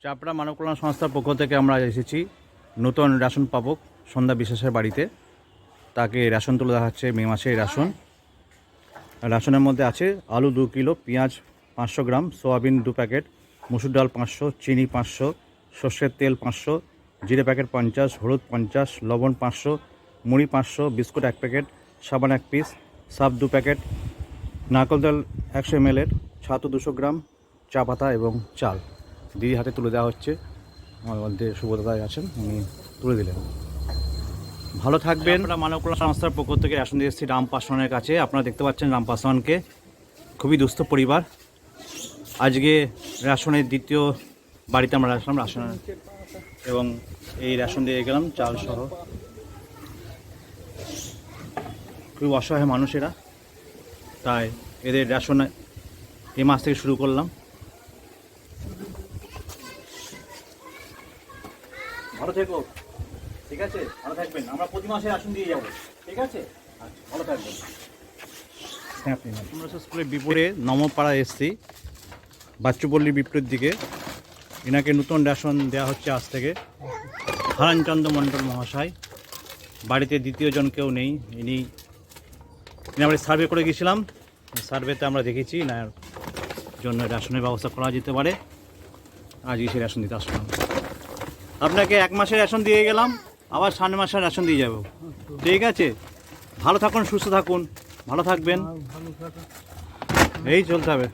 চাপড়া মানব কল্যাণ সংস্থার পক্ষ থেকে আমরা এসেছি নতুন রেশন পাবক সন্ধ্যা বিশ্বাসের বাড়িতে। তাকে রেশন তুলে দেখাচ্ছে মে মাসের রেশন। রেশনের মধ্যে আছে আলু 2 কিলো, পেঁয়াজ 500 গ্রাম, সোয়াবিন 2 প্যাকেট, মুসুর ডাল 500, চিনি 500, সর্ষের তেল 500, জিরে প্যাকেট 50, হলুদ 50, লবণ 500, মুড়ি 500, বিস্কুট 1 প্যাকেট, সাবান 1 পিস, সাব 2 প্যাকেট, নারকেল তেল 100 ml, ছাতু 200 গ্রাম, চা পাতা এবং চাল দিদির হাতে তুলে দেওয়া হচ্ছে। আমার মধ্যে সুব্রতদাই আছেন, উনি তুলে দিলেন। ভালো থাকবেন। আমরা মানব কল্যাণ সংস্থার পক্ষ থেকে রেশন দিয়ে এসেছি রাম পাসওয়ানের কাছে। আপনারা দেখতে পাচ্ছেন রাম পাসওয়ানকে, খুবই দুস্থ পরিবার। আজকে রেশনের দ্বিতীয় বাড়িতে আমরা আসলাম রেশন, এবং এই রেশন দিয়ে গেলাম চাল সহ। খুব অসহায় মানুষ এরা, তাই এদের রেশন এই মাস থেকে শুরু করলাম। ভালো থেকো, ঠিক আছে? ভালো থাকবেন। আমরা প্রতি মাসে রেশন দিয়ে যাবো, ঠিক আছে? আচ্ছা, ভালো থাকবেন। আমরা স্কুলের বিপরীতে নমপাড়া এসছি, বাচ্চুপল্লীর বিপরীত দিকে। এনাকে নতুন রেশন দেওয়া হচ্ছে আজ থেকে। হারানচন্দ্র মণ্ডল মহাশয়, বাড়িতে দ্বিতীয় জন কেউ নেই। ইনি আমরা সার্ভে করে গেছিলাম, সার্ভেতে আমরা দেখেছি না জন্য রেশনের ব্যবস্থা করা যেতে পারে। আজকে সে রেশন দিতে আসলাম। আপনাকে 1 মাসের রেশন দিয়ে গেলাম, আবার 3 মাসের রেশন দিয়ে যাব, ঠিক আছে? ভালো থাকুন, সুস্থ থাকুন, ভালো থাকবেন। এই চলতে হবে।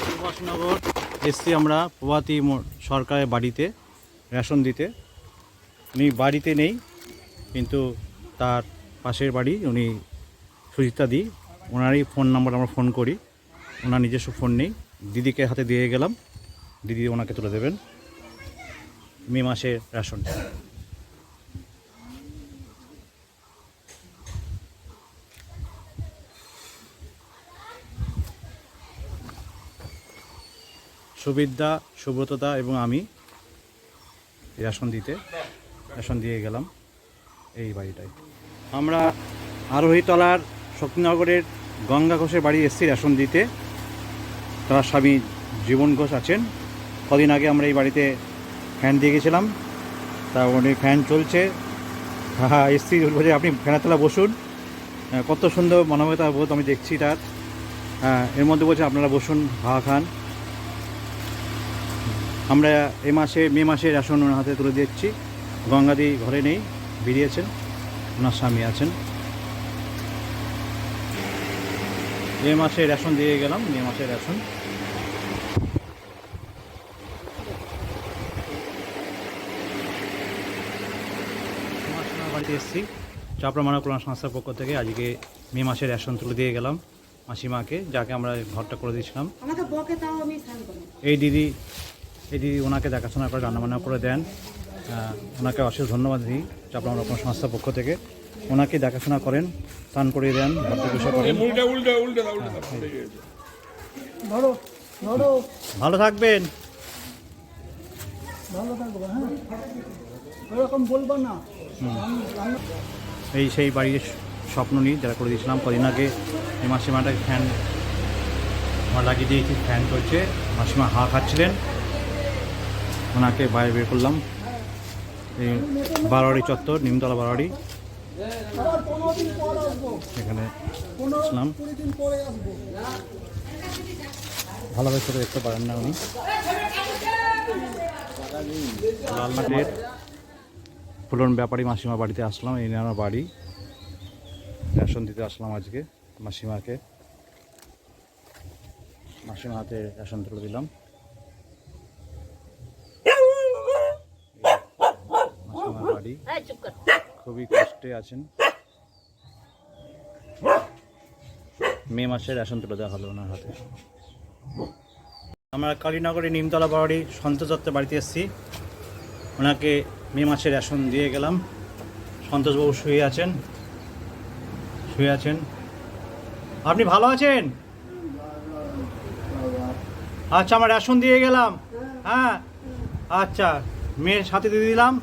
সুভাষনগর এসছি আমরা প্রভাতী সরকারের বাড়িতে রেশন দিতে। উনি বাড়িতে নেই, কিন্তু তার পাশের বাড়ি উনি সুজিতা দি, ওনারই ফোন নাম্বার আমরা ফোন করি। ওনার নিজস্ব ফোন নেই। দিদিকে হাতে দিয়ে গেলাম, দিদি ওনাকে তুলে দেবেন মে মাসের রেশন। সুবিদ্যা, সুব্রতদা এবং আমি রেশন দিয়ে গেলাম এই বাড়িটায়। আমরা আরোহীতলার শক্তিনগরের গঙ্গা ঘোষের বাড়ি এসেছি রেশন দিতে। তার স্বামী জীবন ঘোষ আছেন। কদিন আগে আমরা এই বাড়িতে ফ্যান দিয়ে গেছিলাম, তা উনি ফ্যান চলছে। হ্যাঁ, এসছি বলছে আপনি ফ্যানের তলা বসুন। কত সুন্দর মানবতা বোধ আমি দেখছি তার। হ্যাঁ, এর মধ্যে বলছে আপনারা বসুন, হাওয়া খান। আমরা মে মাসে রেশন ওনার হাতে তুলে দিচ্ছি। গঙ্গাদি ঘরে নেই, বেরিয়েছেন, ওনার স্বামী আছেন। মে মাসে রেশন দিয়ে গেলাম, মে মাসের রেশন। বাড়িতে এসেছি চাপড়া মানব কল্যাণ সংস্থার পক্ষ থেকে। আজকে মে মাসের রেশন তুলে দিয়ে গেলাম মাসিমাকে, যাকে আমরা ঘরটা করে দিয়েছিলাম। এই দিদি ওনাকে দেখাশোনা করে রান্নাবান্না করে দেন। ওনাকে অশেষ ধন্যবাদ দিই চাপড়া মানব কল্যাণ সংস্থার পক্ষ থেকে। ওনাকে দেখাশোনা করেন, স্নান করে দেন, ঘরটা পরিষ্কার করেন। ভালো থাকবেন। এই সেই বাড়ির স্বপ্ন নিই যারা করে দিয়েছিলাম কদিন আগে। এই মাসিমাটাকে ফ্যান আমার লাগিয়ে দিয়েছি, ফ্যান চলছে। মাসিমা হাওয়া খাচ্ছিলেন, ওনাকে বাইরে বের করলাম। এই বারোয়ারি চত্বর, নিমতলা বারোয়ারি, এখানে আসলাম। ভালোভাবে করে দেখতে পারেন না উনি। লালমাটির ফুলন ব্যাপারী মাসিমা বাড়িতে আসলাম। এই আমার বাড়ি, রেশন দিতে আসলাম আজকে মাসিমাকে। মাসিমা হাতে রেশন তুলে দিলাম। মাসিমার বাড়ি, খুবই কষ্টে আছেন। মে মাসে রেশন তুলে দেওয়া হলো ওনার হাতে। আমরা কালীনগরের নিমতলা বাড়ি সন্তোষ দত্তের বাড়িতে এসেছি। ওনাকে মে মাসে রেশন দিয়ে গেলাম। সন্তোষবাবু শুয়ে আছেন। আপনি ভালো আছেন? আচ্ছা, আমরা রেশন দিয়ে গেলাম। হ্যাঁ, আচ্ছা, মেয়ের সাথে দিয়ে দিলাম।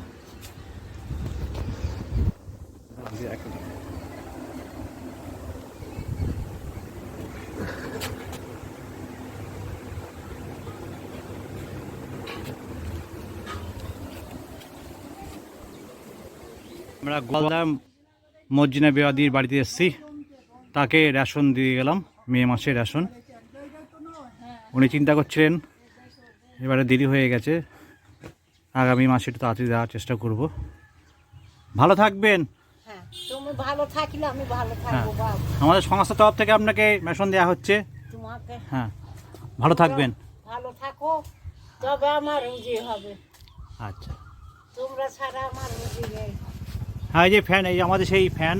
আমরা গোলদাম মর্জিনা বেওয়াদির বাড়িতে এসেছি, তাকে রেশন দিয়ে গেলাম, মে মাসের রেশন। উনি চিন্তা করছিলেন এবারে দেরি হয়ে গেছে, আগামী মাসে একটু তাড়াতাড়ি দেওয়ার চেষ্টা করব। ভালো থাকবেন। হ্যাঁ, তুমি ভালো থাকলে আমি ভালো হ্যাঁ, থাকবো বাবা। আমাদের সংস্থার তরফ থেকে আপনাকে রেশন দেওয়া হচ্ছে। তোমাকে হ্যাঁ, ভালো থাকবেন। ভালো থাকো, তবে আমার রুজি হবে। আচ্ছা, তোমরা ছাড়া আমার রুজি নেই। হ্যাঁ, এই যে ফ্যান, এই আমাদের সেই ফ্যান,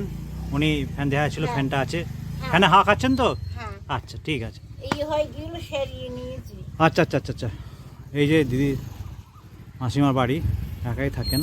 উনি ফ্যান দেওয়া ছিল, হ্যাঁ। ফ্যানটা আছে। হ্যাঁ। ফ্যানে হাওয়া খাচ্ছেন তো? হ্যাঁ, আচ্ছা, ঠিক আছে। এই হয়ে গেল, সেরিয়ে নিয়েছি। আচ্ছা আচ্ছা আচ্ছা আচ্ছা, এই যে দিদি মাসিমার বাড়ি, একাই থাকেন।